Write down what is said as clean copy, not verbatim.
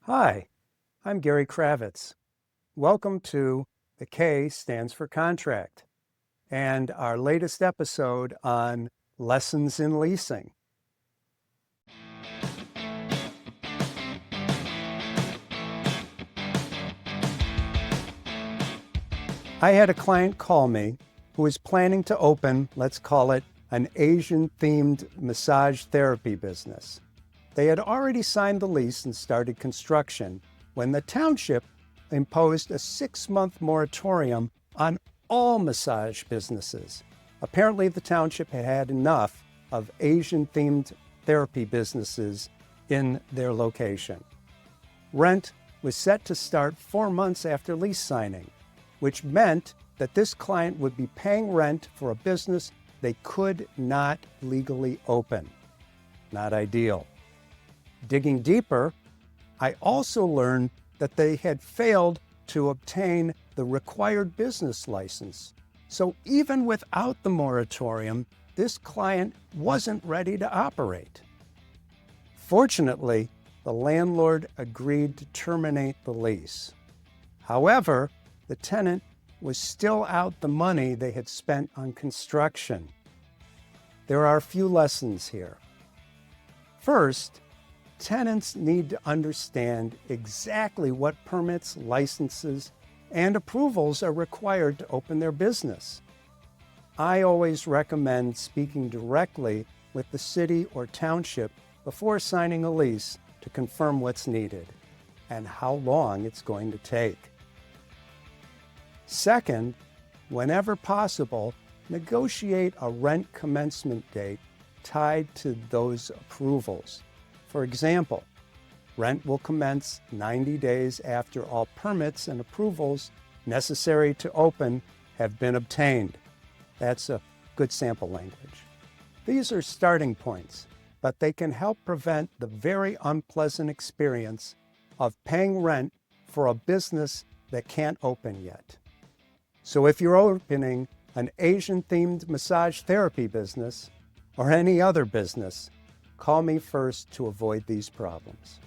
Hi, I'm Gary Kravitz. Welcome to the K stands for contract and our latest episode on lessons in leasing. I had a client call me who was planning to open, let's call it, an Asian-themed massage therapy business. They had already signed the lease and started construction when the township imposed a 6-month moratorium on all massage businesses. Apparently, the township had had enough of Asian-themed therapy businesses in their location. Rent was set to start 4 months after lease signing, which meant that this client would be paying rent for a business they could not legally open. Not ideal. Digging deeper, I also learned that they had failed to obtain the required business license. So even without the moratorium, this client wasn't ready to operate. Fortunately, the landlord agreed to terminate the lease. However, the tenant was still out the money they had spent on construction. There are a few lessons here. First, tenants need to understand exactly what permits, licenses, and approvals are required to open their business. I always recommend speaking directly with the city or township before signing a lease to confirm what's needed and how long it's going to take. Second, whenever possible, negotiate a rent commencement date tied to those approvals. For example, rent will commence 90 days after all permits and approvals necessary to open have been obtained. That's a good sample language. These are starting points, but they can help prevent the very unpleasant experience of paying rent for a business that can't open yet. So if you're opening an Asian-themed massage therapy business or any other business, call me first to avoid these problems.